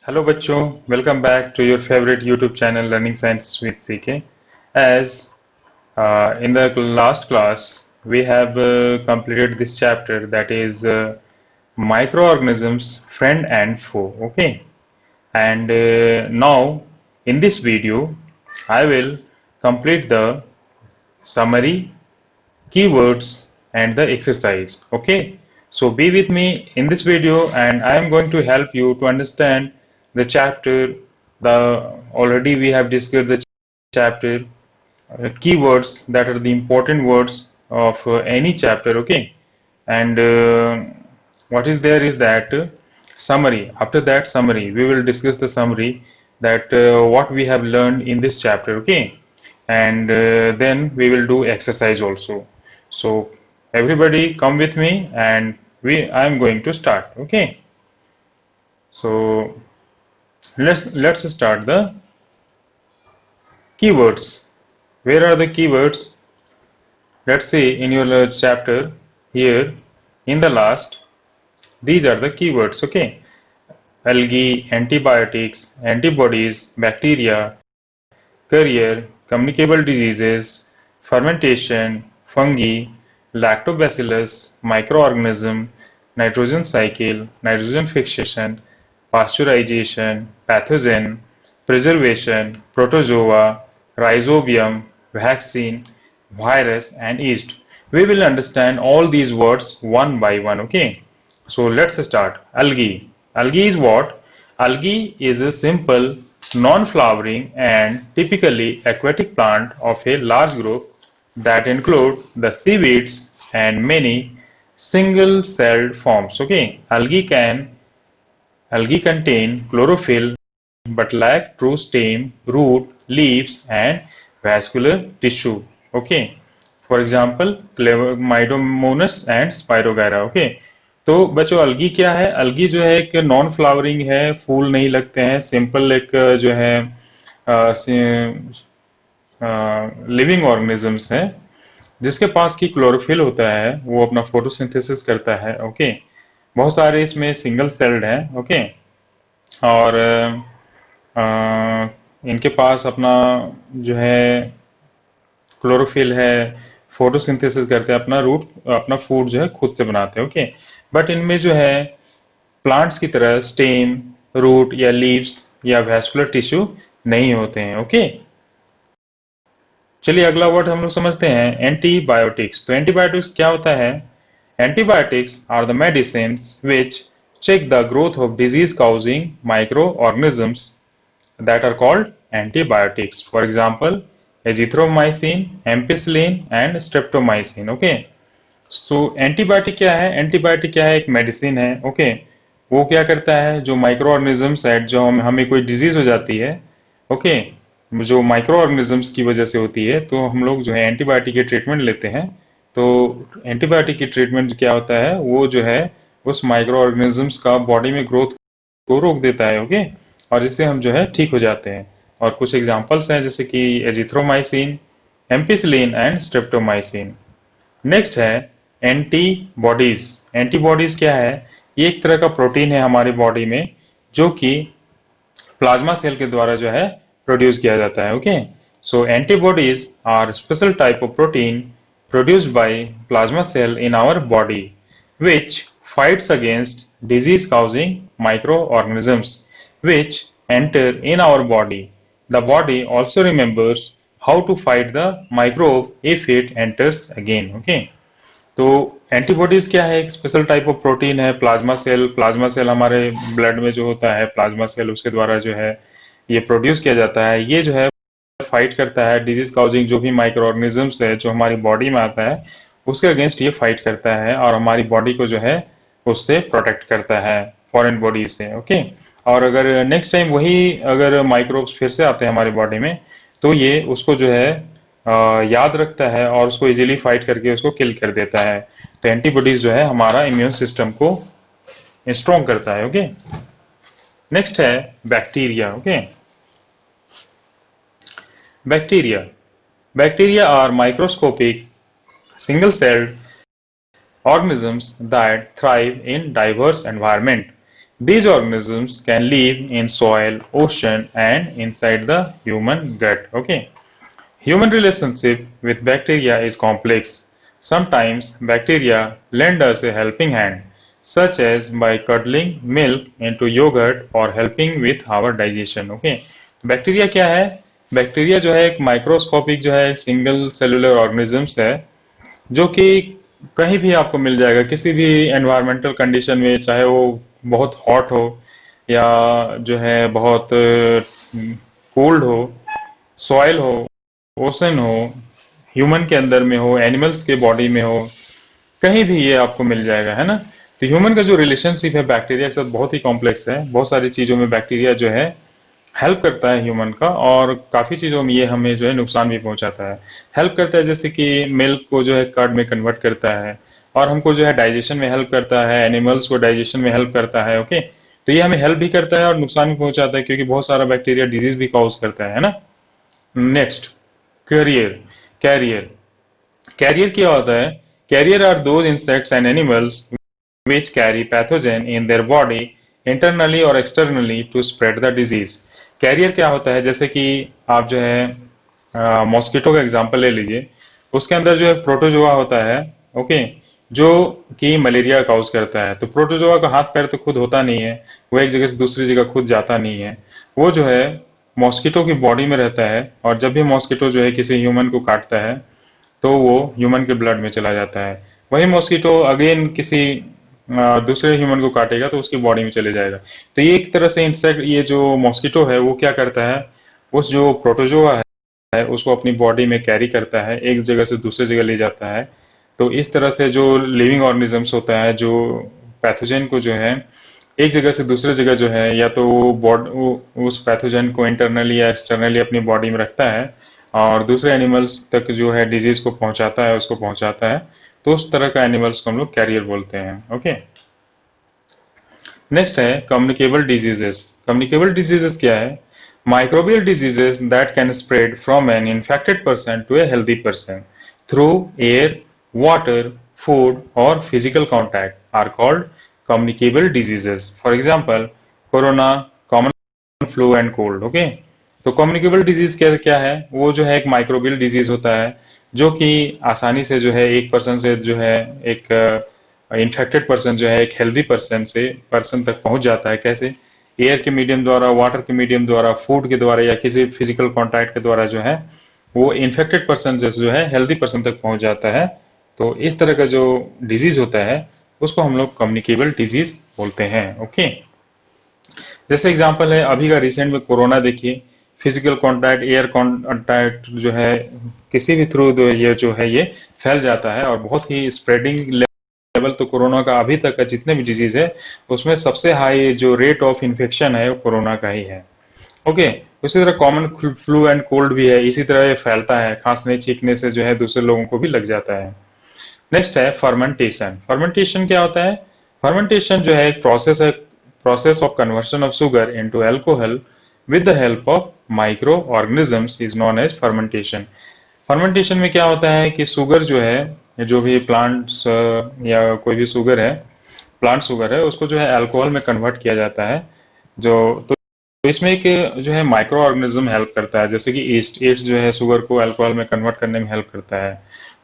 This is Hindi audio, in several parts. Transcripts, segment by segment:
Hello बच्चों, welcome back to your favorite YouTube channel Learning Science with CK. As in the last class, we have completed this chapter that is microorganisms, friend and foe. Okay, and now in this video, I will complete the summary, keywords, and the exercise. Okay, so be with me in this video, and I am going to help you to understand the chapter. The already we have discussed the chapter keywords that are the important words of any chapter. Okay, and what is there is that summary. After that summary, we will discuss the summary that what we have learned in this chapter. Okay, and then we will do exercise also. So everybody come with me, and I am going to start. Okay, so let's start the keywords. Where are the keywords? Let's see in your chapter here in the last. These are the keywords. Okay, algae, antibiotics, antibodies, bacteria, carrier, communicable diseases, fermentation, fungi, lactobacillus, microorganism, nitrogen cycle, nitrogen fixation, pasteurization, pathogen, preservation, protozoa, rhizobium, vaccine, virus, and yeast. We will understand all these words one by one. Okay, so let's start. Algae. Algae is what? Algae is a simple, non-flowering and typically aquatic plant of a large group that include the seaweeds and many single-celled forms. Okay, algae contain chlorophyll but lack true stem, root, leaves, and vascular tissue. Okay, for example, Chlamydomonas and Spirogyra. Okay, तो बच्चों अलगी क्या है? अलगी जो है एक नॉन फ्लावरिंग है, फूल नहीं लगते हैं, सिंपल एक जो है लिविंग ऑर्गेनिजम्स है जिसके पास की क्लोरोफिल होता है, वो अपना फोटोसिंथेसिस करता है. ओके, बहुत सारे इसमें सिंगल सेल्ड हैं. ओके, और इनके पास अपना जो है क्लोरोफिल है, फोटोसिंथेसिस करते हैं, अपना रूट अपना फूड जो है खुद से बनाते हैं. ओके, बट इनमें जो है प्लांट्स की तरह स्टेम, रूट या लीव्स या वैस्कुलर टिश्यू नहीं होते हैं. ओके, चलिए अगला वर्ड हम लोग समझते हैं, एंटीबायोटिक्स. तो एंटीबायोटिक्स क्या होता है? Antibiotics are the medicines which check the growth of disease causing microorganisms that are called antibiotics. For example, azithromycin, ampicillin and streptomycin. Okay, so antibiotic क्या है? एंटीबायोटिक क्या है? एक मेडिसिन है. ओके, वो क्या करता है? जो माइक्रो ऑर्गेनिजम्स है, जो हमें कोई डिजीज हो जाती है, ओके, जो माइक्रो ऑर्गेनिजम्स की वजह से होती है, तो हम लोग जो है एंटीबायोटिक के ट्रीटमेंट लेते हैं. तो एंटीबायोटिक की ट्रीटमेंट क्या होता है? वो जो है उस माइक्रो ऑर्गेनिजम्स का बॉडी में ग्रोथ को रोक देता है. ओके, और इससे हम जो है ठीक हो जाते हैं. और कुछ एग्जांपल्स हैं जैसे कि azithromycin, ampicillin and streptomycin. Next है एंटीबॉडीज. एंटीबॉडीज क्या है? ये एक तरह का प्रोटीन है हमारी बॉडी में जो कि प्लाज्मा सेल के द्वारा जो है प्रोड्यूस किया जाता है. Okay, so antibodies are special type of protein produced by plasma cell in our body which fights against disease causing microorganisms which enter in our body. The body also remembers how to fight the microbe if it enters again. Okay, तो एंटीबॉडीज क्या है? एक स्पेशल टाइप ऑफ प्रोटीन है. प्लाज्मा सेल हमारे ब्लड में जो होता है, प्लाज्मा सेल उसके द्वारा जो है ये प्रोड्यूस किया जाता है. ये जो है फाइट करता है डिजीज काउजिंग जो भी माइक्रो ऑर्गेनिजम्स है जो हमारी बॉडी में आता है, उसके अगेंस्ट ये फाइट करता है और हमारी बॉडी को जो है उससे प्रोटेक्ट करता है फॉरेन बॉडी से. ओके, और अगर नेक्स्ट टाइम वही अगर माइक्रोब्स फिर से आते हैं हमारी बॉडी में, तो ये उसको जो है याद रखता है और उसको इजीली फाइट करके उसको किल कर देता है. तो एंटीबॉडीज जो है हमारा इम्यून सिस्टम को स्ट्रॉन्ग करता है. ओके, नेक्स्ट है bacteria. Okay, bacteria. Bacteria are microscopic single-celled organisms that thrive in diverse environment. These organisms can live in soil, ocean, and inside the human gut. Okay. Human relationship with bacteria is complex. Sometimes bacteria lend us a helping hand, such as by curdling milk into yogurt or helping with our digestion. Okay. Bacteria क्या है? बैक्टीरिया जो है एक माइक्रोस्कोपिक जो है सिंगल सेलुलर ऑर्गेनिजम्स है जो कि कहीं भी आपको मिल जाएगा किसी भी एनवायरमेंटल कंडीशन में, चाहे वो बहुत हॉट हो या जो है बहुत कोल्ड हो, सॉइल हो, ओशन हो, ह्यूमन के अंदर में हो, एनिमल्स के बॉडी में हो, कहीं भी ये आपको मिल जाएगा, है ना। तो ह्यूमन का जो रिलेशनशिप है बैक्टीरिया के साथ बहुत ही कॉम्प्लेक्स है। बहुत सारी चीजों में बैक्टीरिया जो है हेल्प करता है ह्यूमन का, और काफी चीजों में ये हमें जो है नुकसान भी पहुंचाता है। हेल्प करता है जैसे कि मिल्क को जो है कर्ड में कन्वर्ट करता है, और हमको जो है डाइजेशन में हेल्प करता है, एनिमल्स को डाइजेशन में हेल्प करता है। ओके, तो ये हमें हेल्प भी करता है और नुकसान भी पहुंचाता है, क्योंकि बहुत सारा बैक्टीरिया डिजीज भी कॉज करता है ना। Next, career. कैरियर कैरियर क्या होता है? Carrier are those insects and animals which carry pathogen in their body internally or externally to spread the disease. Carrier क्या होता है? जैसे कि आप जो है मॉस्किटो का एग्जांपल ले लीजिए, उसके अंदर जो है प्रोटोजोआ होता है। ओके, जो कि मलेरिया काउज करता है। तो प्रोटोजोआ का हाथ पैर तो खुद होता नहीं है, वो एक जगह से दूसरी जगह खुद जाता नहीं है, वो जो है मॉस्किटो की बॉडी में रहता है, और जब भी मॉस्किटो जो है किसी ह्यूमन को काटता है तो वो ह्यूमन के ब्लड में चला जाता है। वही मॉस्किटो अगेन किसी दूसरे ह्यूमन को काटेगा तो उसकी बॉडी में चले जाएगा। तो ये एक तरह से इंसेक्ट, ये जो मॉस्किटो है वो क्या करता है, उस जो प्रोटोजोआ है उसको अपनी बॉडी में कैरी करता है, एक जगह से दूसरी जगह ले जाता है। तो इस तरह से जो लिविंग ऑर्गेनिजम्स होता है, जो पैथोजन को जो है एक जगह से दूसरे जगह जो है, या तो उस पैथोजन को इंटरनली या एक्सटर्नली अपनी बॉडी में रखता है, और दूसरे एनिमल्स तक जो है डिजीज को पहुंचाता है, उसको पहुंचाता है। तो उस तरह का एनिमल्स को हम लोग कैरियर बोलते हैं। ओके, नेक्स्ट है कम्युनिकेबल डिजीजेस। कम्युनिकेबल डिजीजेस क्या है? Microbial diseases that can spread from an infected person to a healthy person through air, water, food और physical contact are called communicable diseases. For example, corona, common flu and cold. Okay, तो कम्युनिकेबल डिजीज क्या क्या है? वो जो है एक माइक्रोबियल डिजीज होता है जो कि आसानी से जो है एक पर्सन से जो है एक इन्फेक्टेड पर्सन जो है एक हेल्दी पर्सन से पर्सन तक पहुंच जाता है। कैसे? एयर के मीडियम द्वारा, वाटर के मीडियम द्वारा, फूड के द्वारा, या किसी फिजिकल कांटेक्ट के द्वारा जो है वो इन्फेक्टेड पर्सन जो है हेल्दी पर्सन तक पहुंच जाता है। तो इस तरह का जो डिजीज होता है उसको हम लोग कम्युनिकेबल डिजीज बोलते हैं। ओके, जैसे एग्जांपल है अभी का रिसेंट में कोरोना देखिए, फिजिकल कांटेक्ट, एयर कांटेक्ट जो है किसी भी थ्रू ये जो है ये फैल जाता है, और बहुत ही स्प्रेडिंग लेवल तो कोरोना का अभी तक का जितने भी डिजीज है उसमें सबसे हाई जो रेट ऑफ इन्फेक्शन है वो कोरोना का ही है। ओके, उसी तरह कॉमन फ्लू एंड कोल्ड भी है, इसी तरह ये फैलता है, खांसने छींकने से जो है दूसरे लोगों को भी लग जाता है। नेक्स्ट है फर्मेंटेशन। फर्मेंटेशन क्या होता है? फर्मेंटेशन जो है एक प्रोसेस है, process of conversion of sugar into alcohol with the help of microorganisms is known as fermentation. Fermentation में क्या होता है कि शुगर जो है, जो भी प्लांट्स या कोई भी शुगर है, प्लांट शुगर है, उसको जो है अल्कोहल में कन्वर्ट किया जाता है। जो तो इसमें एक जो है माइक्रो ऑर्गेनिज्म हेल्प करता है, जैसे कि ईस्ट ईस्ट जो है शुगर को अल्कोहल में कन्वर्ट करने में हेल्प करता है।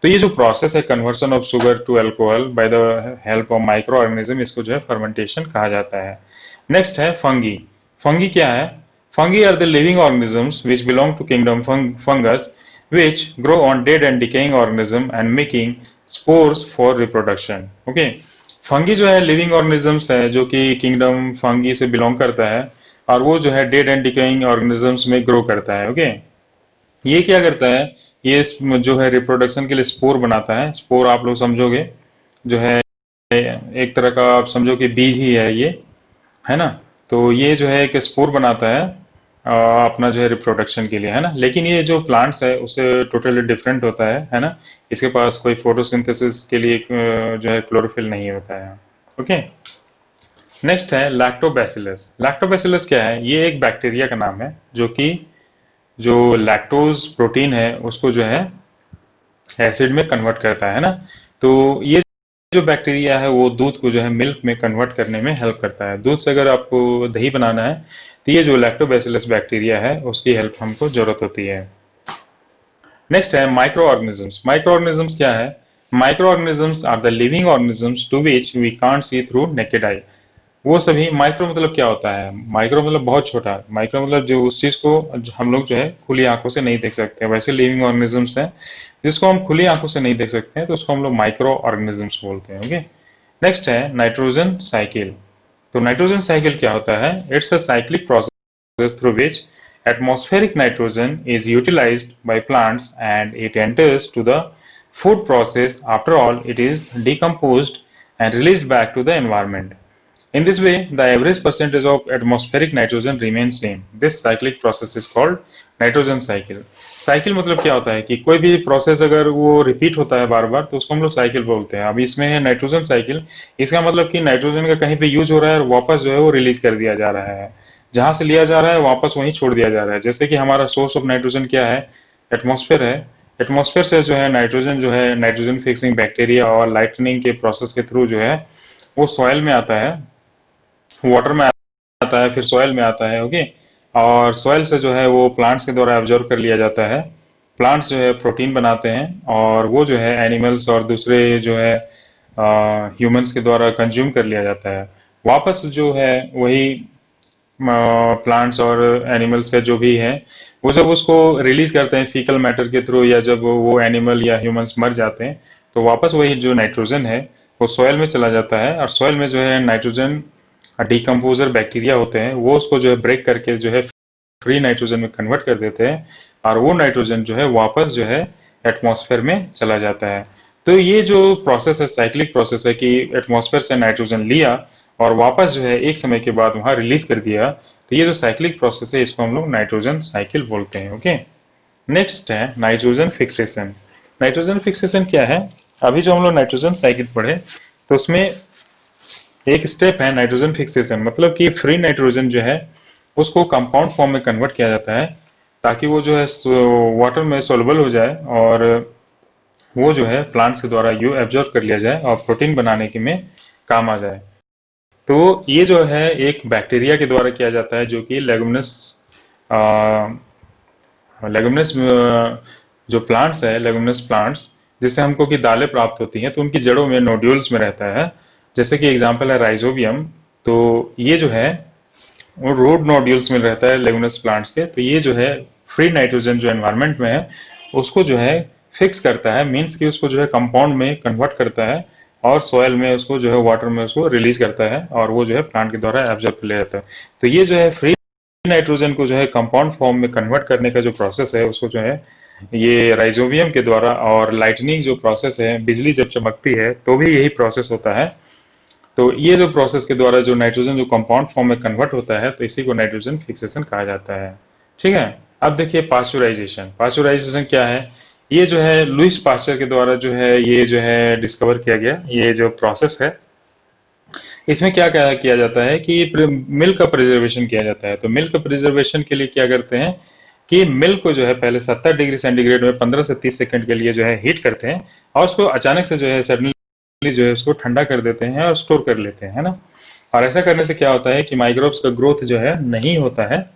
तो ये जो प्रोसेस है conversion of sugar to alcohol by the help of microorganism, इसको जो है फर्मेंटेशन कहा जाता है। नेक्स्ट है फंगी। फंगी क्या है? Fungi are the living organisms which belong to kingdom fungus which grow on dead and decaying organism and making spores for reproduction. Okay, fungi जो है लिविंग ऑर्गेनिजम्स है जो कि किंगडम फंगी से बिलोंग करता है, और वो जो है डेड एंड डिकेइंग ऑर्गेनिजम्स में ग्रो करता है। ओके, ये क्या करता है? ये जो है रिप्रोडक्शन के लिए स्पोर बनाता है। स्पोर आप लोग समझोगे जो है एक तरह का, आप समझो कि बीज ही है ये, है ना। तो ये जो है एक स्पोर बनाता है अपना जो है रिप्रोडक्शन के लिए, है ना। लेकिन ये जो प्लांट्स है उससे टोटली डिफरेंट होता है ना। इसके पास कोई फोटोसिंथेसिस के लिए जो है क्लोरोफिल नहीं होता है। ओके, नेक्स्ट है लैक्टोबैसिलस। लैक्टोबैसिलस क्या है? ये एक बैक्टीरिया का नाम है जो कि जो लैक्टोज प्रोटीन है उसको जो है एसिड में कन्वर्ट करता है ना। तो ये जो बैक्टीरिया है वो दूध को जो है मिल्क में कन्वर्ट करने में हेल्प करता है। दूध से अगर आपको दही बनाना है तो ये जो लैक्टोबैसिलस बैक्टीरिया है उसकी हेल्प हमको जरूरत होती है। नेक्स्ट है माइक्रो ऑर्गेनिजम्स। माइक्रो ऑर्गेनिजम्स क्या है? Microorganisms are the living organisms to which we can't see through naked eye. वो सभी माइक्रो मतलब क्या होता है? माइक्रो मतलब बहुत छोटा। माइक्रो मतलब जो उस चीज को हम लोग जो है खुली आंखों से नहीं देख सकते, वैसे लिविंग ऑर्गेनिजम्स हैं जिसको हम खुली आंखों से नहीं देख सकते हैं तो उसको हम लोग माइक्रो ऑर्गेनिजम्स बोलते हैं। ओके। नेक्स्ट है नाइट्रोजन साइकिल। तो नाइट्रोजन साइकिल क्या होता है? It's a cyclic process through which atmospheric nitrogen is utilized by plants and it enters to the food process. After all, it is decomposed and released back to the environment. In this way, the average percentage of atmospheric nitrogen remains same. This cyclic process is called nitrogen cycle. Cycle मतलब क्या होता है कि कोई भी प्रोसेस अगर वो रिपीट होता है बार बार तो उसको हम लोग साइकिल बोलते हैं। अभी इसमें है नाइट्रोजन साइकिल। इसका मतलब कि नाइट्रोजन का कहीं पे यूज हो रहा है और वापस जो है वो रिलीज कर दिया जा रहा है। जहां से लिया जा रहा है वापस वहीं छोड़ दिया जा रहा है। जैसे कि हमारा सोर्स ऑफ नाइट्रोजन क्या है? एटमॉस्फेयर है। एटमॉस्फेयर से जो है नाइट्रोजन फिक्सिंग बैक्टीरिया और लाइटनिंग के प्रोसेस के थ्रू जो है वो सॉइल में आता है, वाटर में आता है, फिर सॉइल में आता है। ओके। और सॉइल से जो है वो प्लांट्स के द्वारा एब्जॉर्ब कर लिया जाता है। प्लांट्स जो है प्रोटीन बनाते हैं और वो जो है एनिमल्स और दूसरे जो है ह्यूमंस के द्वारा कंज्यूम कर लिया जाता है। वापस जो है वही प्लांट्स और एनिमल्स से जो भी है वो जब उसको रिलीज करते हैं फीकल मैटर के थ्रू, या जब वो एनिमल या ह्यूमंस मर जाते हैं तो वापस वही जो नाइट्रोजन है वो सॉइल में चला जाता है। और सॉइल में जो है नाइट्रोजन डिकम्पोजर बैक्टीरिया होते हैं, वो उसको जो है ब्रेक करके जो है फ्री नाइट्रोजन में कन्वर्ट कर देते हैं और वो नाइट्रोजन जो है वापस जो है एटमॉस्फेयर में चला जाता है। तो ये जो प्रोसेस है साइक्लिक प्रोसेस है कि एटमॉस्फेयर से नाइट्रोजन लिया और वापस जो है एक समय के बाद वहां रिलीज कर दिया, तो ये जो साइक्लिक प्रोसेस है इसको हम लोग नाइट्रोजन साइकिल बोलते हैं। ओके। नेक्स्ट है नाइट्रोजन फिक्सेशन। नाइट्रोजन फिक्सेशन क्या है? अभी जो हम लोग नाइट्रोजन साइकिल पढ़े तो उसमें एक स्टेप है नाइट्रोजन फिक्सेशन। मतलब कि फ्री नाइट्रोजन जो है उसको कंपाउंड फॉर्म में कन्वर्ट किया जाता है ताकि वो जो है वाटर में सोलबल हो जाए और वो जो है प्लांट्स के द्वारा यू एब्जॉर्ब कर लिया जाए और प्रोटीन बनाने के में काम आ जाए। तो ये जो है एक बैक्टीरिया के द्वारा किया जाता है जो कि लेगुमिनस लेगुमिनस जो प्लांट्स है, लेगुमिनस प्लांट्स जिससे हमको की दालें प्राप्त होती हैं तो उनकी जड़ों में नोड्यूल्स में रहता है। जैसे कि एग्जांपल है राइजोबियम। तो ये जो है वो रोड नोड्यूल्स में रहता है लेगुमिनस प्लांट्स के। तो ये जो है फ्री नाइट्रोजन जो एनवायरनमेंट में है उसको जो है फिक्स करता है, मीन्स कि उसको जो है कंपाउंड में कन्वर्ट करता है और सॉइल में उसको जो है वाटर में उसको रिलीज करता है और वो जो है प्लांट के द्वारा एब्जॉर्ब कर लिया जाता है। तो ये जो है फ्री नाइट्रोजन को जो है कंपाउंड फॉर्म में कन्वर्ट करने का जो प्रोसेस है उसको जो है ये राइजोबियम के द्वारा, और लाइटनिंग जो प्रोसेस है, बिजली जब चमकती है तो भी यही प्रोसेस होता है। तो ये जो प्रोसेस के द्वारा जो नाइट्रोजन जो कंपाउंड फॉर्म में कन्वर्ट होता है तो इसी को नाइट्रोजन फिक्सेशन कहा जाता है। ठीक है। अब देखिए पास्चुराइजेशन। पास्चुराइजेशन क्या है? ये जो है लुईस पास्चर के द्वारा जो है ये जो है डिस्कवर किया गया ये जो प्रोसेस है। इसमें क्या क्या किया जाता है कि मिल्क का प्रिजर्वेशन किया जाता है। तो मिल्क प्रिजर्वेशन के लिए क्या करते हैं कि मिल्क को जो है पहले 70 डिग्री सेंटीग्रेड में 15 से 30 सेकंड के लिए जो है हीट करते हैं और उसको अचानक से जो है सडनली जो है उसको ठंडा कर देते हैं और स्टोर कर लेते हैं, है ना। और ऐसा करने से क्या होता है कि माइक्रोब्स का ग्रोथ जो है नहीं होता है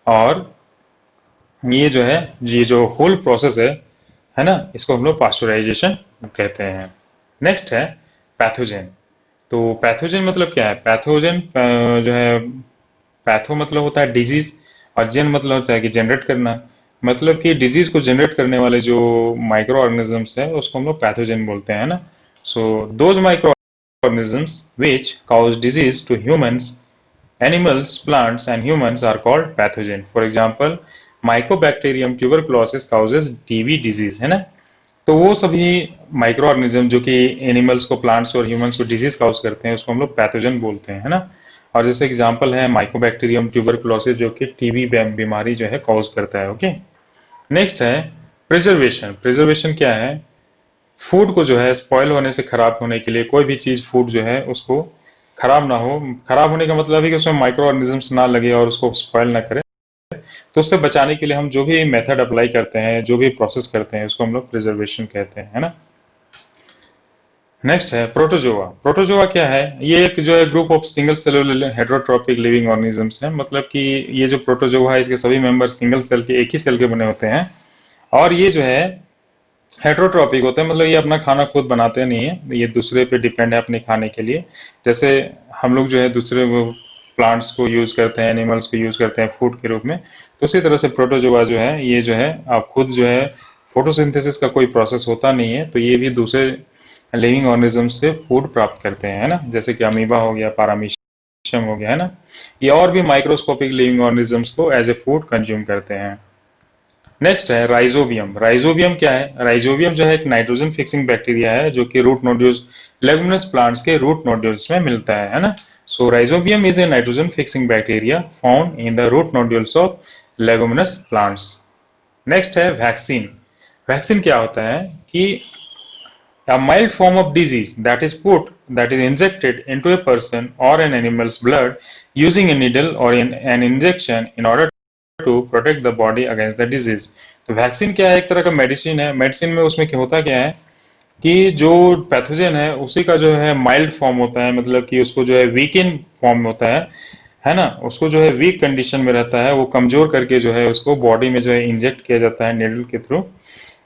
और ये जो है ये जो होल प्रोसेस है ना, इसको हम लोग पास्चुराइजेशन कहते हैं। नेक्स्ट है पैथोजेन। तो पैथोजेन मतलब क्या है? पैथोजेन जो है पैथो मतलब होता है डिजीज और जेन मतलब होता है कि जनरेट करना। मतलब कि डिजीज को जनरेट करने वाले जो माइक्रो ऑर्गेनिजम्स है उसको हम लोग पैथोजेन बोलते हैं ना। So those micro organisms which cause disease to humans, animals, plants and humans are called pathogen. For example, Mycobacterium tuberculosis causes TB disease, है ना। तो वो सभी माइक्रो ऑर्गेनिज्म जो कि एनिमल्स को, प्लांट्स और ह्यूमंस को डिजीज काउज करते हैं उसको हम लोग पैथोजन बोलते हैं, है ना। और जैसे एग्जांपल है माइकोबैक्टीरियम ट्यूबरकुलोसिस जो कि टीबी बीमारी जो है कॉज करता है। ओके। नेक्स्ट है प्रिजर्वेशन। प्रिजर्वेशन क्या है? फूड को जो है स्पॉइल होने से, खराब होने के लिए, कोई भी चीज फूड जो है उसको खराब ना हो। खराब होने का मतलब है कि उसमें माइक्रो ऑर्गेनिजम्स ना लगे और उसको स्पॉइल ना करे। तो उससे बचाने के लिए हम जो भी मेथड अप्लाई करते हैं, जो भी प्रोसेस करते हैं उसको हम लोग प्रिजर्वेशन कहते हैं, है ना। नेक्स्ट है प्रोटोजोआ। प्रोटोजोआ क्या है? ये एक जो है group of single cellular heterotrophic living organisms है। मतलब कि ये जो प्रोटोजोआ है इसके सभी मेंबर सिंगल सेल के, एक ही सेल के बने होते हैं, और ये जो है हेटेरोट्रॉपिक होते हैं। मतलब ये अपना खाना खुद बनाते नहीं है, ये दूसरे पे डिपेंड है अपने खाने के लिए। जैसे हम लोग जो है दूसरे वो प्लांट्स को यूज करते हैं, एनिमल्स को यूज करते हैं फूड के रूप में, तो उसी तरह से प्रोटोजोआ जो है ये जो है आप खुद जो है फोटोसिंथेसिस का कोई प्रोसेस होता नहीं है, तो ये भी दूसरे लिविंग ऑर्गेनिज्म से फूड प्राप्त करते हैं, है ना। जैसे कि अमीबा हो गया, पारामीशियम हो गया, है ना। ये और भी माइक्रोस्कोपिक लिविंग ऑर्गेनिजम्स को एज ए फूड कंज्यूम करते हैं। नेक्स्ट है राइजोबियम। राइजोबियम क्या है? राइजोबियम जो है एक नाइट्रोजन फिक्सिंग बैक्टीरिया है जो कि रूट नोड्यूल्स, लेगुमिनस प्लांट्स के रूट नोड्यूल्स में मिलता है ना। So rhizobium is a nitrogen fixing bacteria found in the root nodules of leguminous plants. Next है वैक्सीन। वैक्सीन क्या होता है कि a mild form of disease that is injected into a person or an animal's blood using a needle or an injection in order to protect the body against the disease। तो वैक्सीन क्या है? एक तरह का मेडिसिन है। मेडिसिन में उसमें क्या होता क्या है कि जो पैथोजन है उसी का जो है माइल्ड फॉर्म होता है, मतलब कि उसको जो है वीकेन फॉर्म में होता है ना। उसको जो है वीक कंडीशन में रहता है, वो कमजोर करके जो है उसको बॉडी में जो है इंजेक्ट किया जाता है निडल के थ्रू।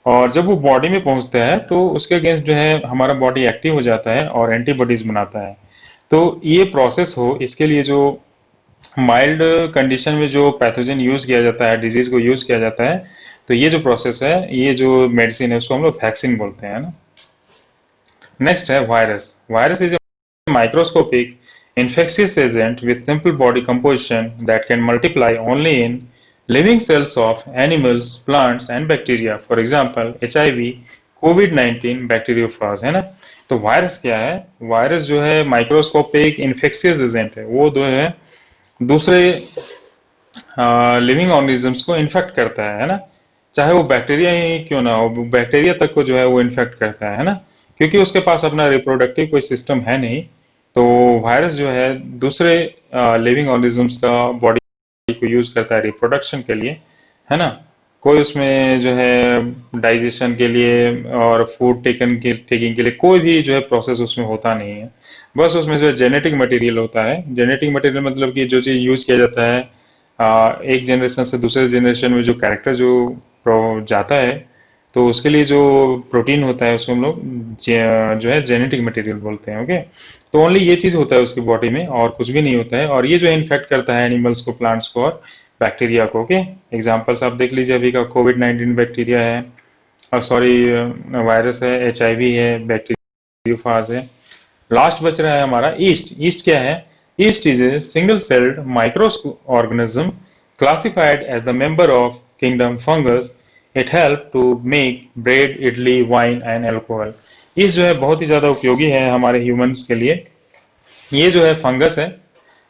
और जब वो बॉडी में पहुंचता है तो उसके अगेंस्ट जो है हमारा बॉडी एक्टिव हो जाता है और एंटीबॉडीज बनाता है। तो ये प्रोसेस हो, इसके लिए जो माइल्ड कंडीशन में जो पैथोजन यूज किया जाता है, डिजीज को यूज किया जाता है, तो ये जो प्रोसेस है, ये जो मेडिसिन है, उसको हम लोग वैक्सीन बोलते हैं ना। नेक्स्ट है virus. Virus is a microscopic infectious agent with simple body composition that can multiply only in living cells of animals, plants and bacteria. For example, HIV, COVID-19, bacteriophage, है ना। तो वायरस क्या है? वायरस जो है माइक्रोस्कोपिक इन्फेक्शियस एजेंट है, वो जो है दूसरे लिविंग ऑर्गेनिजम्स को इन्फेक्ट करता है ना। चाहे वो बैक्टीरिया ही क्यों ना हो, बैक्टीरिया तक को जो है वो इन्फेक्ट करता है ना, क्योंकि उसके पास अपना रिप्रोडक्टिव कोई सिस्टम है नहीं। तो वायरस जो है दूसरे लिविंग ऑर्गेनिजम्स का बॉडी को यूज करता है रिप्रोडक्शन के लिए, है ना। कोई उसमें जो है डाइजेशन के लिए और फूड टेकिंग के लिए कोई भी जो है प्रोसेस उसमें होता नहीं है। बस उसमें जो है जेनेटिक मटेरियल होता है। जेनेटिक मटेरियल मतलब कि जो चीज यूज किया जाता है एक जनरेशन से दूसरे जनरेशन में, जो कैरेक्टर जो जाता है, तो उसके लिए जो प्रोटीन होता है उसको हम लोग जो है जेनेटिक मटेरियल बोलते हैं। ओके, तो ओनली ये चीज होता है उसकी बॉडी में और कुछ भी नहीं होता है, और ये जो इन्फेक्ट करता है एनिमल्स को, प्लांट्स को और बैक्टीरिया को। ओके, एग्जाम्पल्स आप देख लीजिए, अभी का कोविड-19 बैक्टीरिया है, और सॉरी वायरस है, HIV है, बैक्टीरियोफाज है। लास्ट बच रहा है हमारा ईस्ट। ईस्ट क्या है? Yeast is a single celled micro organism classified as the member of kingdom fungus. It help to make bread, idli, wine and alcohol. East जो है बहुत ही ज्यादा उपयोगी है हमारे ह्यूमंस के लिए। ये जो है फंगस है,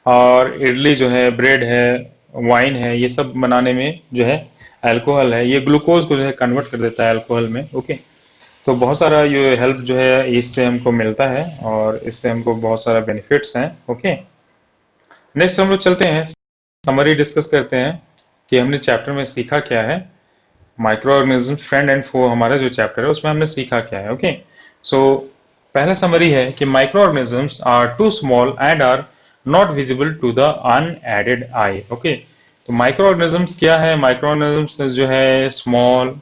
और इडली जो है, ब्रेड है, वाइन है, ये सब बनाने में जो है अल्कोहल है, ये ग्लूकोज को जो है कन्वर्ट कर देता है अल्कोहल में। ओके, तो बहुत सारा ये हेल्प जो है इससे हमको मिलता है, और इससे हमको बहुत सारा बेनिफिट्स हैं। ओके, नेक्स्ट हम लोग चलते हैं, समरी डिस्कस करते हैं कि हमने चैप्टर में सीखा क्या है। माइक्रो ऑर्गेनिज्म फ्रेंड एंड फो हमारा जो चैप्टर है उसमें हमने सीखा क्या है। ओके, सो पहला समरी है कि microorganisms are too small and are not visible to the unaided eye. Okay, तो माइक्रो ऑर्गेनिजम्स क्या है? माइक्रो ऑर्गेनिजम्स जो है स्मॉल,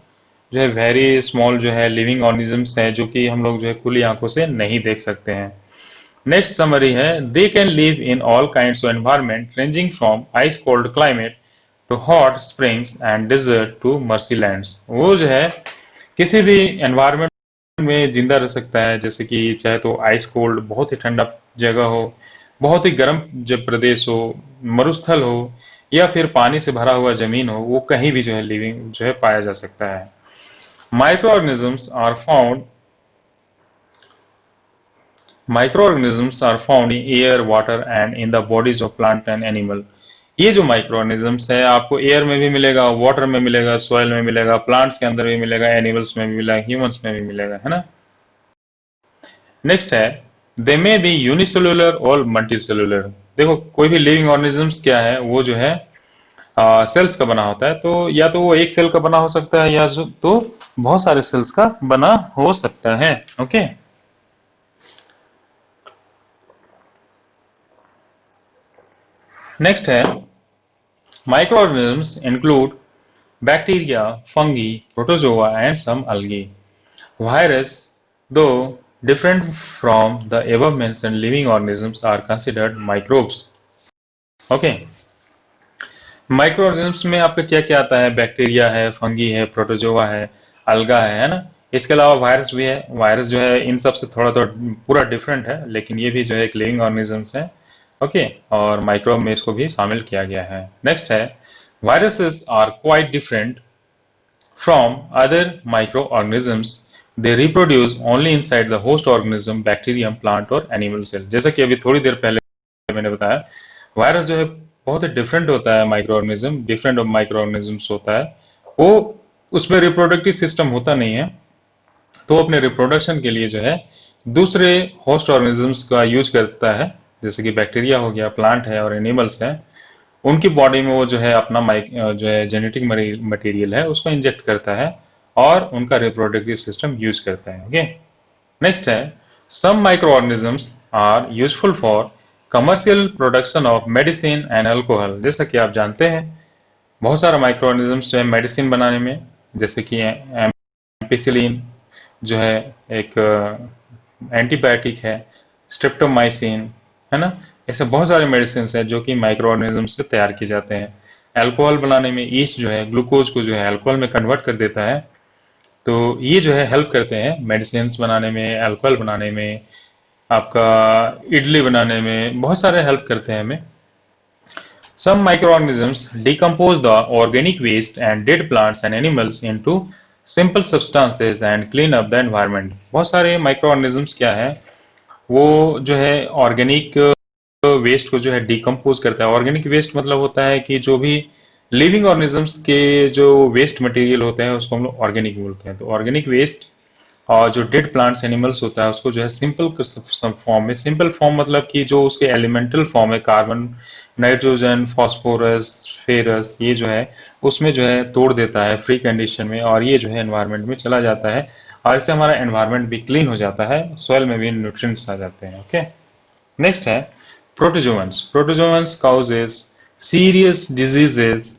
जो है वेरी स्मॉल जो है लिविंग ऑर्गेनिजम्स है, जो कि हम लोग जो है खुली आंखों से नहीं देख सकते हैं। नेक्स्ट समरी है, they can live in all kinds of environment ranging from ice cold climate to hot springs and desert to marshy lands. वो जो है किसी भी एनवायरनमेंट में जिंदा रह सकता है, जैसे कि चाहे तो आइस कोल्ड बहुत ही ठंडा जगह हो, बहुत ही गर्म जब प्रदेश हो, मरुस्थल हो, या फिर पानी से भरा हुआ जमीन हो, वो कहीं भी जो है लिविंग जो है पाया जा सकता है। Microorganisms are found Microorganisms are found in air, water and in the bodies of plant and animal। ये जो माइक्रो ऑर्गेनिजम्स है आपको एयर में भी मिलेगा, वाटर में मिलेगा, सॉइल में मिलेगा, प्लांट्स के अंदर भी मिलेगा, एनिमल्स में भी मिलेगा, ह्यूमंस में भी मिलेगा, है ना। नेक्स्ट है, दे मे बी यूनिसेलुलर और मल्टीसेलुलर। देखो कोई भी लिविंग ऑर्गेनिजम्स क्या है, वो जो है सेल्स का बना होता है, तो या तो वो एक सेल का बना हो सकता है, या तो बहुत सारे सेल्स का बना हो सकता है। ओके, नेक्स्ट है microorganisms include bacteria, fungi, protozoa and some algae. Virus, though different from the above mentioned living organisms, are considered microbes. Okay. Micro organisms में आपका क्या क्या आता है? बैक्टीरिया है, फंगी है, प्रोटोजोआ है, अलगा है ना? इसके अलावा वायरस भी है। वायरस जो है इन सब से थोड़ा तो पूरा डिफरेंट है, लेकिन ये भी जो है एक लिविंग ऑर्गेनिजम्स है। ओके, और माइक्रोब में इसको भी शामिल किया गया है। नेक्स्ट है viruses are quite different from other microorganisms. They reproduce only inside the host organism, bacterium, plant और animal cell. जैसा कि अभी थोड़ी देर पहले मैंने बताया, वायरस जो है बहुत ही डिफरेंट होता है। Micro organism different micro organisms होता है, वो उसमें रिप्रोडक्टिव सिस्टम होता नहीं है, तो अपने रिप्रोडक्शन के लिए जो है दूसरे होस्ट ऑर्गेनिजम्स का यूज करता है, जैसे कि बैक्टीरिया हो गया, प्लांट है और एनिमल्स है। उनकी बॉडी में वो जो है अपना जो है जेनेटिक मटेरियल है उसको इंजेक्ट करता है और उनका रिप्रोडक्टिव सिस्टम यूज करता है। ओके, नेक्स्ट है some microorganisms are useful for commercial production of medicine and alcohol. जैसा कि आप जानते हैं बहुत सारा माइक्रो ऑर्गेनिजम्स जो है मेडिसिन बनाने में, जैसे कि एम्पिसिलिन जो है एक एंटीबायोटिक है, स्ट्रेप्टोमाइसिन है ना, ऐसे बहुत सारे मेडिसिन हैं जो कि माइक्रो ऑर्गेनिज्म से तैयार किए जाते हैं। अल्कोहल बनाने में ईस्ट जो है ग्लूकोज को जो है अल्कोहल में कन्वर्ट कर देता है, तो ये जो है हेल्प करते हैं मेडिसिन बनाने में, अल्कोहल बनाने में, आपका इडली बनाने में, बहुत सारे हेल्प करते हैं हमें। Some microorganisms decompose the organic waste and dead plants and animals into simple substances and clean up the environment. बहुत सारे माइक्रोऑर्गेनिजम्स क्या है, वो जो है ऑर्गेनिक वेस्ट को जो है डिकम्पोज करता है। ऑर्गेनिक वेस्ट मतलब होता है कि जो भी लिविंग ऑर्गेनिजम्स के जो वेस्ट मटेरियल होते हैं उसको हम लोग ऑर्गेनिक बोलते हैं। तो ऑर्गेनिक वेस्ट और जो डेड प्लांट्स एनिमल्स होता है उसको जो है सिंपल फॉर्म में, सिंपल फॉर्म मतलब कि जो उसके एलिमेंटल फॉर्म है, कार्बन, नाइट्रोजन, फास्फोरस, फेरस, ये जो है उसमें जो है तोड़ देता है फ्री कंडीशन में, और ये जो है एनवायरनमेंट में चला जाता है, और इससे हमारा एनवायरनमेंट भी क्लीन हो जाता है, सॉइल में भी न्यूट्रिएंट्स आ जाते हैं। ओके, नेक्स्ट है protozoans. Protozoans causes serious diseases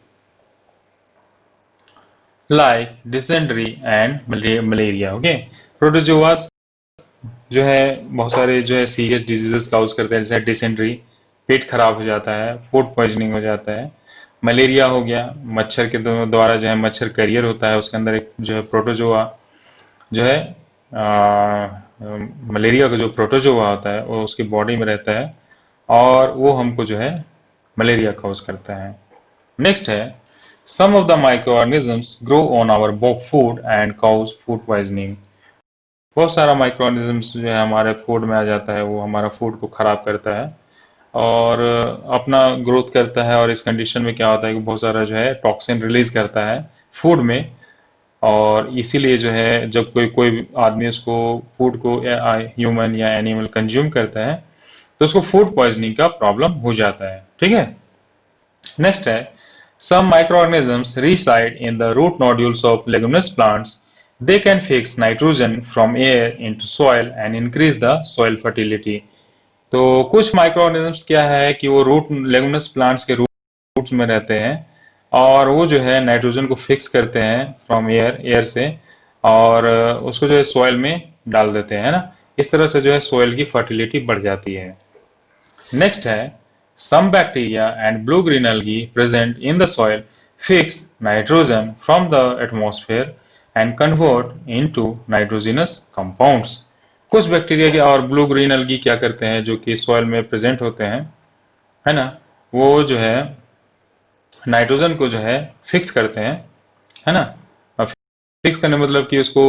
like dysentery and malaria. Okay, protozoa जो है बहुत सारे जो है सीरियस डिजीजेस काउज करते हैं, जैसे डिसेंट्री, पेट खराब हो जाता है, फूड पॉइजनिंग हो जाता है। मलेरिया हो गया, मच्छर के द्वारा जो है मच्छर करियर होता है, उसके अंदर एक जो है प्रोटोजोआ जो है मलेरिया का जो प्रोटोजोआ होता है वो उसकी बॉडी में रहता है और वो हमको जो है मलेरिया काउज करता है। नेक्स्ट है some of the micro organisms grow on our food and cause food poisoning. बहुत सारा माइक्रो ऑर्गेनिजम्स जो है हमारे फूड में आ जाता है, वो हमारा फूड को खराब करता है और अपना ग्रोथ करता है, और इस कंडीशन में क्या होता है कि बहुत सारा जो है टॉक्सिन रिलीज करता है फूड में, और इसीलिए जो है जब कोई कोई आदमी उसको फूड को ह्यूमन या एनिमल कंज्यूम करता है तो उसको फूड पॉइजनिंग का प्रॉब्लम हो जाता है। ठीक है, नेक्स्ट है some microorganisms reside in the root nodules of leguminous plants. They can fix nitrogen from air into soil and increase the soil fertility. तो कुछ माइक्रो ऑर्गेनिजम्स क्या है कि वो रूट लेगुमिनस प्लांट्स के रूट्स में रहते हैं और वो जो है नाइट्रोजन को फिक्स करते हैं फ्रॉम एयर से, और उसको जो है सॉइल में डाल देते हैं ना, इस तरह से जो है सॉइल की फर्टिलिटी बढ़ जाती है। नेक्स्ट है some bacteria and blue-green algae present in the soil fix nitrogen from the atmosphere and convert into nitrogenous compounds. कुछ बैक्टीरिया के और ब्लू ग्रीन algae क्या करते हैं जो कि सॉइल में प्रेजेंट होते हैं, है ना, वो जो है नाइट्रोजन को जो है फिक्स करते हैं, है ना। फिक्स करने मतलब कि उसको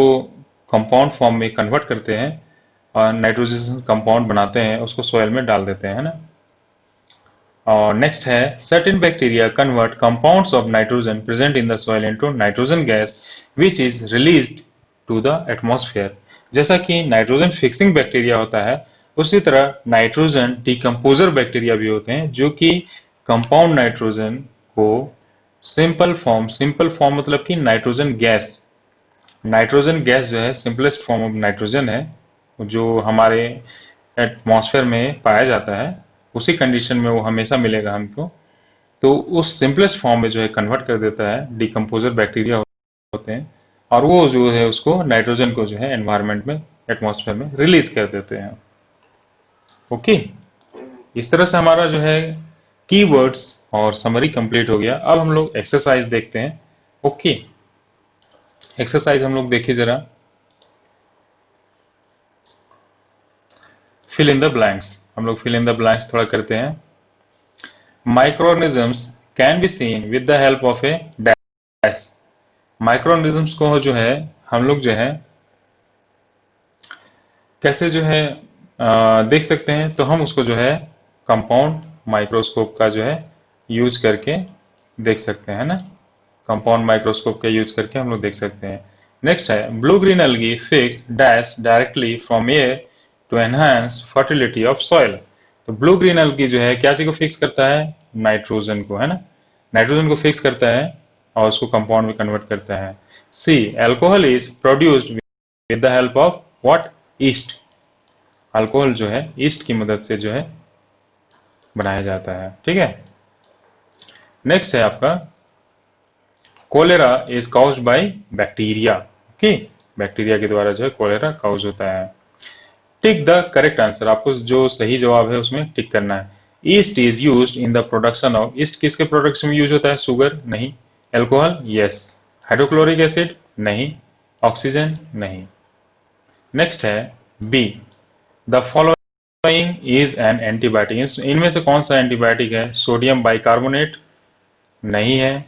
कंपाउंड फॉर्म में कन्वर्ट करते हैं और नाइट्रोजन कंपाउंड बनाते हैं, उसको सॉइल में डाल देते हैं, है ना। और नेक्स्ट है certain bacteria convert compounds of nitrogen present in the soil into nitrogen gas which is released to the atmosphere. जैसा कि नाइट्रोजन फिक्सिंग बैक्टीरिया होता है उसी तरह नाइट्रोजन डिकम्पोजर बैक्टीरिया भी होते हैं जो कि कंपाउंड नाइट्रोजन को सिंपल फॉर्म मतलब कि नाइट्रोजन गैस जो है सिंपलेस्ट फॉर्म ऑफ नाइट्रोजन है जो हमारे एटमॉस्फेयर में पाया जाता है, उसी कंडीशन में वो हमेशा मिलेगा हमको, तो उस सिंपलेस्ट फॉर्म में जो है कन्वर्ट कर देता है। डिकम्पोजर बैक्टीरिया होते हैं और वो जो है उसको नाइट्रोजन को जो है एनवायरनमेंट में, एटमॉस्फेयर में रिलीज कर देते हैं। ओके, इस तरह से हमारा जो है कीवर्ड्स और समरी कंप्लीट हो गया। अब हम लोग एक्सरसाइज देखते हैं। ओके, एक्सरसाइज हम लोग देखिए जरा। फिल इन द ब्लैंक्स, हम लोग फिल इन द ब्लैंक्स थोड़ा करते हैं। Microorganisms can be seen with the help of a dash. Microorganisms को जो है हम लोग जो है कैसे जो है देख सकते हैं, तो हम उसको जो है कंपाउंड माइक्रोस्कोप का जो है यूज करके देख सकते हैं ना। कंपाउंड माइक्रोस्कोप का यूज करके हम लोग देख सकते हैं। नेक्स्ट है blue green algae fix dash directly from air to enhance fertility of soil. तो ब्लू ग्रीन एल्गी जो है क्या चीज को फिक्स करता है? नाइट्रोजन को, है ना। नाइट्रोजन को फिक्स करता है और उसको कंपाउंड में कन्वर्ट करता है। C, alcohol is produced with the help of what? Yeast. Alcohol जो है ईस्ट की मदद से जो है बनाया जाता है, ठीक है। नेक्स्ट है आपका cholera is caused by bacteria. Okay, bacteria के द्वारा जो है कोलेरा काउज होता है। टिक द करेक्ट आंसर, आपको जो सही जवाब है उसमें टिक करना है। Yeast is used in the production of, yeast किसके प्रोडक्शन में यूज होता है? शुगर? नहीं। एल्कोहल? यस। Hydrochloric acid? नहीं। ऑक्सीजन? नहीं। नेक्स्ट है B, the following is an antibiotic. इनमें से कौन सा एंटीबायोटिक है? Sodium bicarbonate? नहीं है।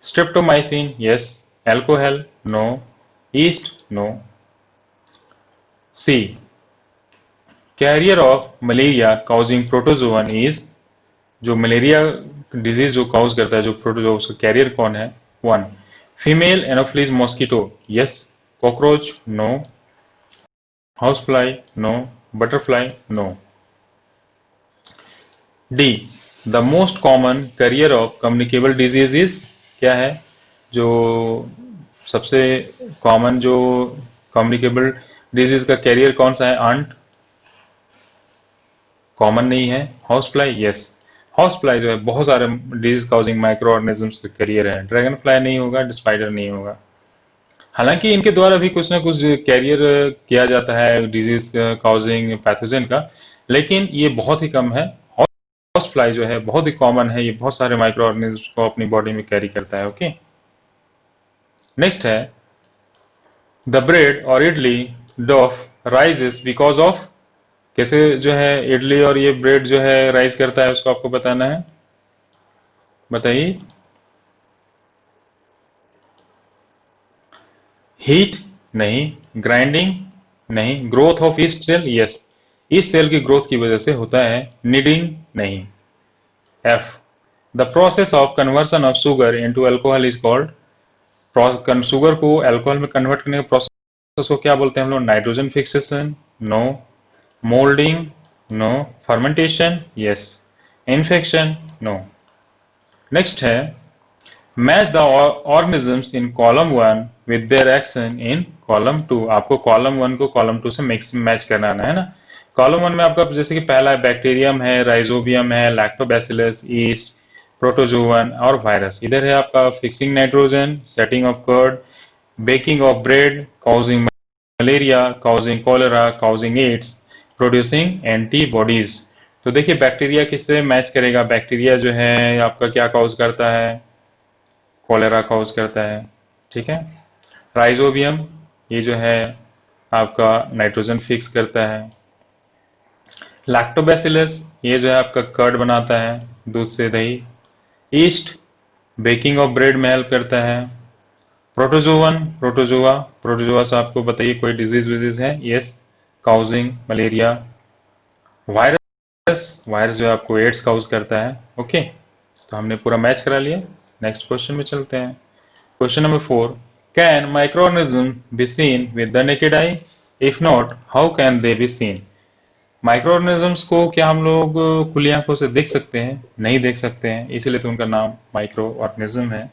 Streptomycin? Yes. Alcohol? No. Yeast? No. C, carrier of malaria causing protozoan is, जो मलेरिया डिजीज जो काउज करता है, जो प्रोटोजोआ, उसका कैरियर कौन है? 1, female anopheles mosquito? Yes. Cockroach? No. House fly? No. Butterfly? No. D, the most common carrier of communicable disease is, क्या है जो सबसे कॉमन जो कम्युनिकेबल डिजीज का कैरियर कौन सा है? अंट? कॉमन नहीं है। House fly? Yes. House fly जो है बहुत सारे डिजीज काउजिंग माइक्रो ऑर्गेनिजम्स का कैरियर है। ड्रैगन फ्लाई नहीं होगा, स्पाइडर नहीं होगा। हालांकि इनके द्वारा भी कुछ ना कुछ कैरियर किया जाता है डिजीज काउजिंग पैथोजन का, लेकिन ये बहुत ही कम है। हाउस फ्लाई जो है बहुत ही कॉमन है, ये बहुत सारे माइक्रो ऑर्गेनिज्म को अपनी बॉडी में कैरी करता है। ओके, नेक्स्ट है द ब्रेड और इडली डॉफ राइजेस बिकॉज ऑफ, कैसे जो है इडली और ये ब्रेड जो है राइज करता है, उसको आपको बताना है। बताइए। हीट? नहीं। ग्राइंडिंग? नहीं। Growth of yeast cell? Yes. Yeast cell की ग्रोथ की वजह से होता है। नीडिंग? नहीं। F, the process of conversion of sugar into alcohol is called, sugar को अल्कोहल में कन्वर्ट करने के प्रोसेस को क्या बोलते हैं हम लोग? Nitrogen fixation? No. Moulding? No. Fermentation? Yes. Infection? No. Next है match the organisms in column 1 with their action in column 2। आपको कॉलम 1 को कॉलम 2 से मैच कराना है ना। कॉलम 1 में आपका जैसे कि पहला है बैक्टीरियम है, राइजोबियम है, लैक्टोबैसिलस, ईस्ट, प्रोटोजोवन और वायरस। इधर है आपका fixing nitrogen, setting of curd, baking of bread, causing malaria, causing cholera, causing AIDS, producing antibodies. तो देखिए बैक्टीरिया किससे मैच करेगा? बैक्टीरिया जो है आपका क्या काउज करता है? कॉलेरा काउज करता है, ठीक है। राइजोबियम ये जो है आपका नाइट्रोजन फिक्स करता है। लैक्टोबैसिलस ये जो है आपका कर्ड बनाता है, दूध से दही। ईस्ट बेकिंग ऑफ ब्रेड में हेल्प करता है। प्रोटोजोवन, प्रोटोजोआ से आपको बताइए कोई डिजीज विजीज है? Yes, causing malaria. Virus, virus जो है आपको एड्स काउज करता है। ओके, तो हमने पूरा मैच करा लिया। नेक्स्ट क्वेश्चन में चलते हैं। Question number 4. Can microorganisms be seen with the naked eye? If not, how can they be seen? Microorganisms को क्या हम लोग खुली आंखों से देख सकते हैं? नहीं देख सकते हैं, इसीलिए तो उनका नाम माइक्रो ऑर्गेनिज्म है।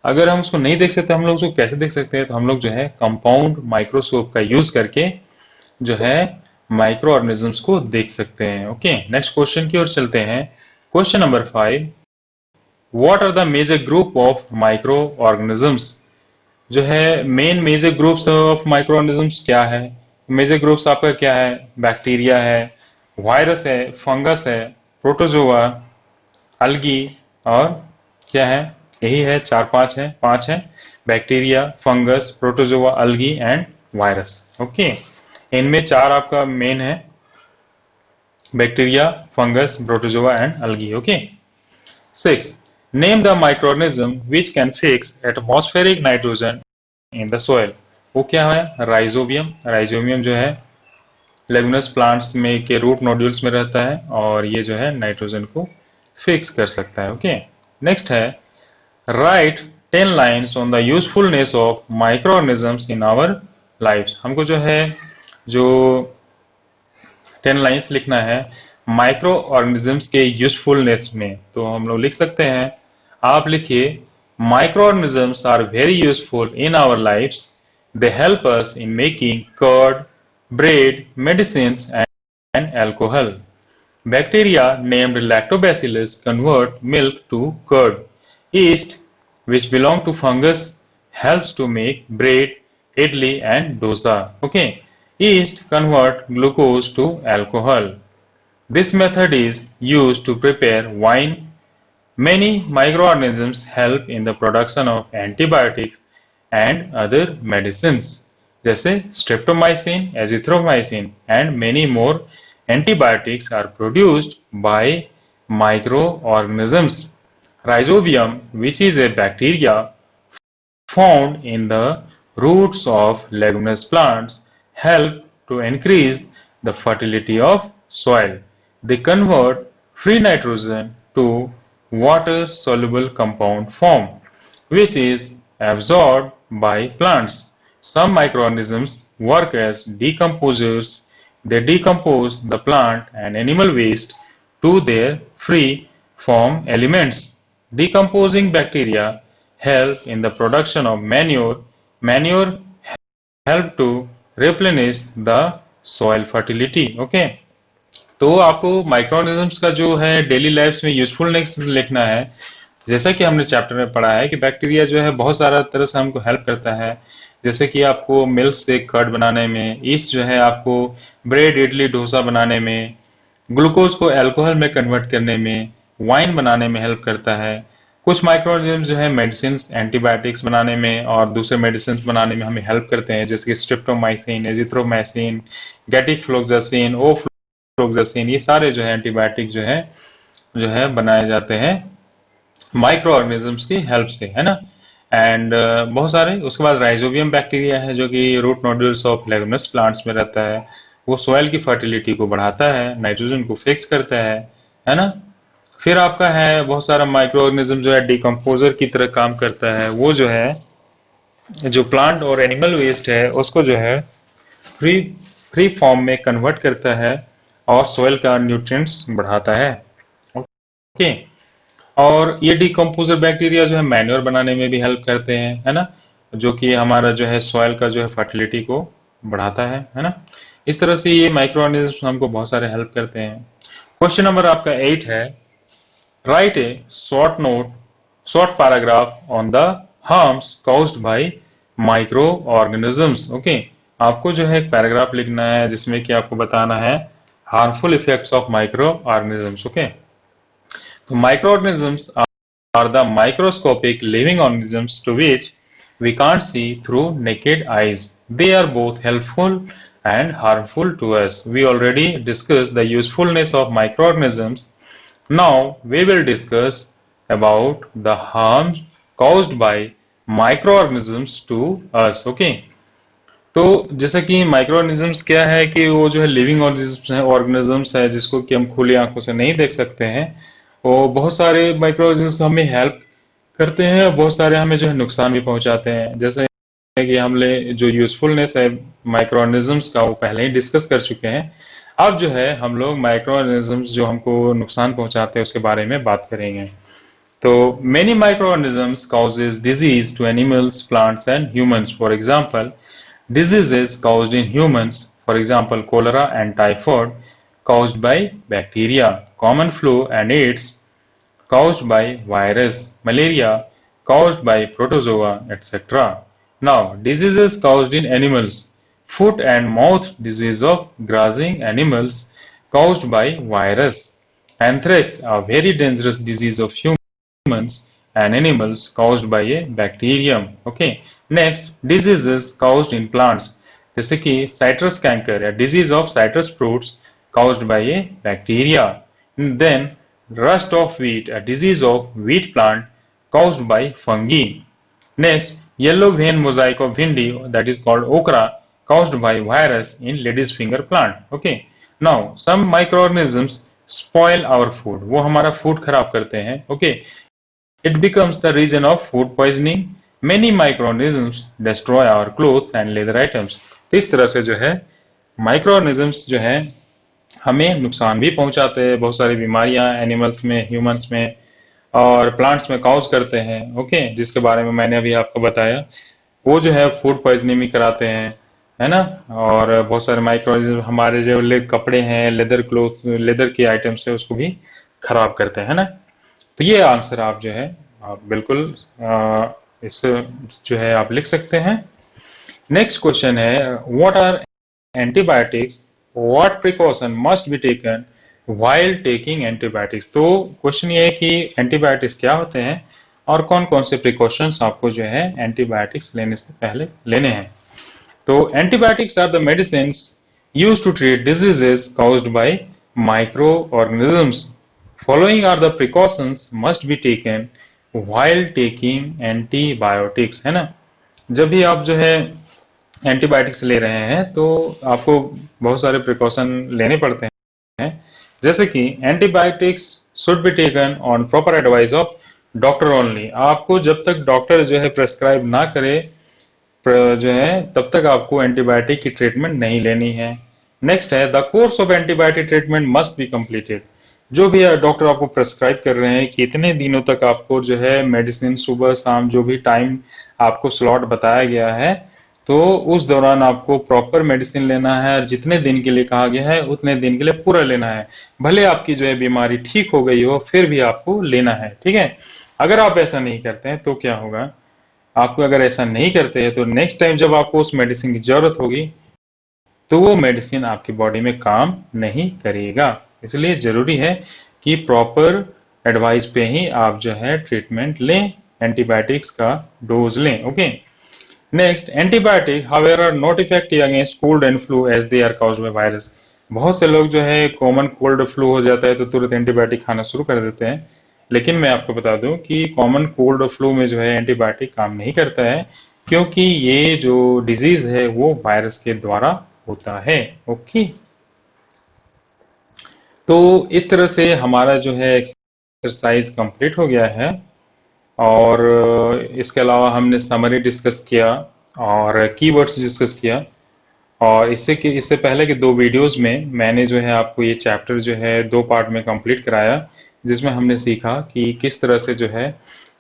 अगर हम उसको नहीं देख सकते, हम लोग उसको कैसे देख सकते हैं? तो हम लोग जो है कंपाउंड माइक्रोस्कोप का यूज करके जो है माइक्रो ऑर्गेनिजम्स को देख सकते हैं। ओके, नेक्स्ट क्वेश्चन की ओर चलते हैं। Question number 5. What are the major group of microorganisms? जो है main major groups of microorganisms क्या है? मेजर ग्रुप्स आपका क्या है? बैक्टीरिया है, वायरस है, फंगस है, प्रोटोजोआ, अल्गी और क्या है? यही है, चार पांच है, bacteria, fungus, protozoa, algae and virus. Okay, इनमें चार आपका मेन है, bacteria, fungus, protozoa and algae. Okay. 6. Name the microorganism which can fix atmospheric nitrogen in the soil. वो क्या है? राइजोबियम। राइजोबियम जो है लेगुमिनस प्लांट्स में के रूट नोड्यूल्स में रहता है और ये जो है नाइट्रोजन को फिक्स कर सकता है। ओके। नेक्स्ट है, write 10 lines on the usefulness of microorganisms in our lives. हमको जो है जो 10 लाइन्स लिखना है माइक्रो ऑर्गेनिजम्स के यूजफुलनेस में। तो हम लोग लिख सकते हैं, आप लिखिए, microorganisms are very useful in our lives. They help us in making curd, bread, medicines and alcohol. Bacteria named Lactobacillus convert milk to curd. Yeast, which belong to fungus, helps to make bread, idli and dosa. Okay. Yeast convert glucose to alcohol. This method is used to prepare wine. Many microorganisms help in the production of antibiotics and other medicines, जैसे streptomycin, azithromycin and many more antibiotics are produced by microorganisms. Rhizobium, which is a bacteria found in the roots of leguminous plants, help to increase the fertility of soil. They convert free nitrogen to water-soluble compound form, which is absorbed by plants. Some microorganisms work as decomposers. They decompose the plant and animal waste to their free form elements. Decomposing bacteria help in the production of manure. Manure help to replenish the soil fertility. Okay. तो आपको माइक्रोऑर्गेनिजम्स का जो है डेली लाइफ में यूजफुलनेस लिखना है। जैसा कि हमने चैप्टर में पढ़ा है कि बैक्टीरिया जो है बहुत सारा तरह से हमको हेल्प करता है, जैसे कि आपको मिल्क से कर्ड बनाने में, ईस्ट जो है आपको ब्रेड, इडली, डोसा बनाने में, ग्लूकोज को अल्कोहल में कन्वर्ट करने में, वाइन बनाने में हेल्प करता है। कुछ माइक्रोऑर्गेनिज्म जो है मेडिसिन, एंटीबायोटिक्स बनाने में और दूसरे मेडिसिन बनाने में हमें हेल्प करते हैं, जैसे कि स्ट्रिप्टोमाइसिन, एजिथ्रोमाइसिन, गैटिफ्लोक्सासिन, ओफ्लोक्सासिन, ये सारे जो है एंटीबायोटिक जो है बनाए जाते हैं माइक्रो ऑर्गेनिजम्स की हेल्प से, है ना। एंड बहुत सारे, उसके बाद राइजोबियम बैक्टीरिया है जो कि root nodules of leguminous plants में रहता है। वो सॉइल की फर्टिलिटी को बढ़ाता है, नाइट्रोजन को फिक्स करता है ना। फिर आपका है बहुत सारा माइक्रो ऑर्गेनिज्म जो है डिकम्पोजर की तरह काम करता है। वो जो है जो प्लांट और एनिमल वेस्ट है उसको जो है फ्री फ्री फॉर्म में कन्वर्ट करता है और सॉइल का न्यूट्रिएंट्स बढ़ाता है। ओके। और ये डिकम्पोजर बैक्टीरिया जो है मैन्योर बनाने में भी हेल्प करते हैं, है ना, जो कि हमारा जो है सॉइल का जो है फर्टिलिटी को बढ़ाता है ना। इस तरह से ये माइक्रो ऑर्गेनिज्म हमको बहुत सारे हेल्प करते हैं। क्वेश्चन नंबर आपका 8 है, right A short paragraph on the harms caused by micro organisms. Okay, आपको जो है एक पैराग्राफ लिखना है जिसमें कि आपको बताना है harmful effects of micro organisms. Okay, तो microorganisms are the microscopic living organisms to which we can't see through naked eyes. They are both helpful and harmful to us. We already discussed the usefulness of microorganisms. Now we will discuss about the harm caused by microorganisms to us. Okay. तो जैसा कि माइक्रोऑर्गेनिजम्स क्या है कि वो जो है लिविंग ऑर्गेनिजम्स है जिसको कि हम खुली आंखों से नहीं देख सकते हैं। वो बहुत सारे माइक्रोऑर्गेनिजम्स हमें हेल्प करते हैं और बहुत सारे हमें जो है नुकसान भी पहुंचाते हैं। जैसे कि हमने जो यूजफुलनेस है माइक्रोऑर्गेनिजम्स का वो पहले ही डिस्कस कर चुके हैं। अब जो है हम लोग माइक्रोऑर्गेनिजम्स जो हमको नुकसान पहुंचाते हैं उसके बारे में बात करेंगे। तो many microorganisms causes disease to animals, plants and humans. For example, diseases caused in humans, for example cholera and typhoid, caused by bacteria. Common flu and AIDS caused by virus, malaria caused by protozoa, etc. Now, diseases caused in animals. Foot and mouth disease of grazing animals caused by virus. Anthrax, a very dangerous disease of humans and animals caused by a bacterium. Okay. Next, diseases caused in plants. जैसे कि citrus canker, a disease of citrus fruits caused by a bacteria. Then, rust of wheat, a disease of wheat plant caused by fungi. Next, yellow vein mosaic of bhindi, that is called okra, caused by virus in lady's finger plant. Okay. Now, some microorganisms spoil our food. वो हमारा food खराब करते हैं. Okay. It becomes the reason of food poisoning. Many microorganisms destroy our clothes and leather items. तो इस तरह से जो है माइक्रोऑर्गेनिजम्स जो है हमें नुकसान भी पहुंचाते हैं, बहुत सारी बीमारियां एनिमल्स में, ह्यूमंस में और प्लांट्स में कॉज करते हैं. ओके, जिसके बारे में मैंने अभी आपको बताया. वो जो है फूड पॉइजनिंग भी कराते हैं, है ना. और बहुत सारे माइक्रो हमारे जो कपड़े हैं, लेदर क्लोथ, लेदर के आइटम्स है, उसको भी खराब करते हैं, है ना. तो ये आंसर आप जो है आप बिल्कुल इस जो है आप लिख सकते हैं. नेक्स्ट क्वेश्चन है, what are antibiotics, what precaution must be taken while taking antibiotics. तो क्वेश्चन ये है कि एंटीबायोटिक्स क्या होते हैं और कौन कौन से प्रिकॉशंस आपको जो है एंटीबायोटिक्स लेने से पहले लेने हैं. तो antibiotics are the medicines used to treat diseases caused by microorganisms. Following are the precautions must be taken while taking antibiotics, है ना. जब भी आप जो है एंटीबायोटिक्स ले रहे हैं तो आपको बहुत सारे प्रिकॉशन लेने पड़ते हैं. जैसे कि antibiotics should be taken on proper advice of doctor only. आपको जब तक डॉक्टर जो है प्रेस्क्राइब ना करे जो है तब तक आपको एंटीबायोटिक की ट्रीटमेंट नहीं लेनी है. नेक्स्ट है, the course of antibiotic treatment must be completed. जो भी डॉक्टर आपको प्रेस्क्राइब कर रहे हैं कि इतने दिनों तक आपको जो है मेडिसिन सुबह शाम जो भी टाइम आपको स्लॉट बताया गया है, तो उस दौरान आपको प्रॉपर मेडिसिन लेना है. जितने दिन के लिए कहा गया है उतने दिन के लिए पूरा लेना है. भले आपकी जो है बीमारी ठीक हो गई हो, फिर भी आपको लेना है. ठीक है. अगर आप ऐसा नहीं करते हैं तो क्या होगा, आपको अगर ऐसा नहीं करते हैं तो नेक्स्ट टाइम जब आपको उस मेडिसिन की जरूरत होगी तो वो मेडिसिन आपकी बॉडी में काम नहीं करेगा. इसलिए जरूरी है कि प्रॉपर एडवाइस पे ही आप जो है ट्रीटमेंट लें, एंटीबायोटिक्स का डोज लें. Okay. Next, antibiotic however are not effective against cold and flu as they are caused by virus. बहुत से लोग जो है कॉमन कोल्ड फ्लू हो जाता है तो तुरंत एंटीबायोटिक खाना शुरू कर देते हैं. लेकिन मैं आपको बता दूं कि कॉमन कोल्ड और फ्लू में जो है एंटीबायोटिक काम नहीं करता है, क्योंकि ये जो डिजीज है वो वायरस के द्वारा होता है. ओके. तो इस तरह से हमारा जो है एक्सरसाइज कंप्लीट हो गया है. और इसके अलावा हमने समरी डिस्कस किया और कीवर्ड्स डिस्कस किया. और इससे पहले के दो वीडियोस में मैंने जो है आपको ये चैप्टर जो है दो पार्ट में कंप्लीट कराया, जिसमें हमने सीखा कि किस तरह से जो है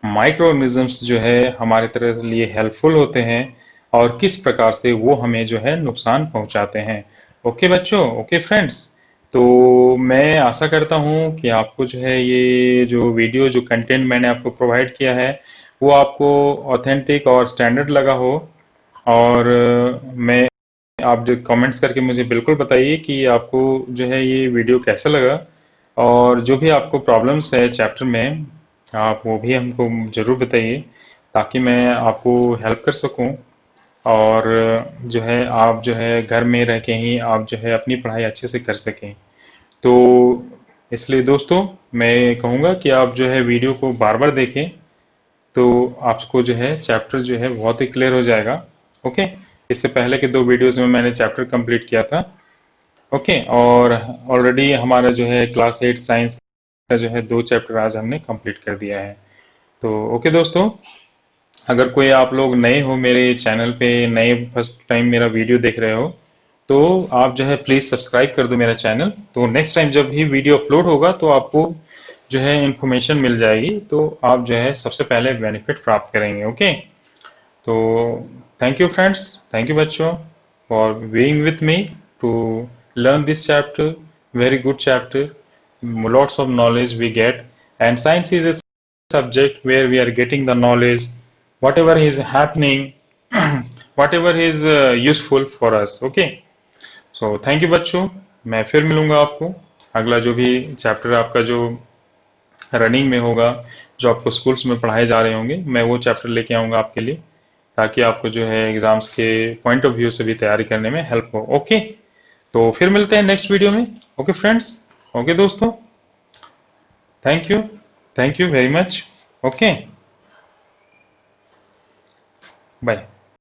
माइक्रोऑर्गेनिजम्स जो है हमारे तरह लिए हेल्पफुल होते हैं और किस प्रकार से वो हमें जो है नुकसान पहुंचाते हैं. ओके बच्चों, ओके फ्रेंड्स. तो मैं आशा करता हूं कि आपको जो है ये जो वीडियो जो कंटेंट मैंने आपको प्रोवाइड किया है वो आपको ऑथेंटिक और स्टैंडर्ड लगा हो. और मैं आप जो कमेंट्स करके मुझे बिल्कुल बताइए कि आपको जो है ये वीडियो कैसा लगा, और जो भी आपको प्रॉब्लम्स है चैप्टर में आप वो भी हमको ज़रूर बताइए ताकि मैं आपको हेल्प कर सकूं. और जो है आप जो है घर में रह के ही आप जो है अपनी पढ़ाई अच्छे से कर सकें. तो इसलिए दोस्तों मैं कहूँगा कि आप जो है वीडियो को बार बार देखें, तो आपको जो है चैप्टर जो है बहुत ही क्लियर हो जाएगा. ओके. इससे पहले के दो वीडियोस में मैंने चैप्टर कंप्लीट किया था. ओके. और ऑलरेडी हमारा जो है क्लास 8 साइंस का जो है दो चैप्टर आज हमने कंप्लीट कर दिया है. तो ओके दोस्तों, अगर कोई आप लोग नए हो मेरे चैनल पे, नए फर्स्ट टाइम मेरा वीडियो देख रहे हो, तो आप जो है प्लीज़ सब्सक्राइब कर दो मेरा चैनल. तो नेक्स्ट टाइम जब भी वीडियो अपलोड होगा तो आपको जो है इंफॉर्मेशन मिल जाएगी, तो आप जो है सबसे पहले बेनिफिट प्राप्त करेंगे. ओके. तो thank you friends, thank you बच्चों for being with me to learn this chapter. Very good chapter, lots of knowledge we get And science is a subject where we are getting the knowledge, whatever is happening, whatever is useful for us. Okay, so thank you बच्चों, मैं फिर मिलूंगा आपको। अगला जो भी चैप्टर आपका जो रनिंग में होगा, जो आपको स्कूल्स में पढ़ाए जा रहे होंगे, मैं वो चैप्टर लेके आऊंगा आपके लिए, ताकि आपको जो है एग्जाम्स के पॉइंट ऑफ व्यू से भी तैयारी करने में हेल्प हो। ओके, तो फिर मिलते हैं नेक्स्ट वीडियो में। ओके फ्रेंड्स, ओके दोस्तों, thank you very much. Okay, bye.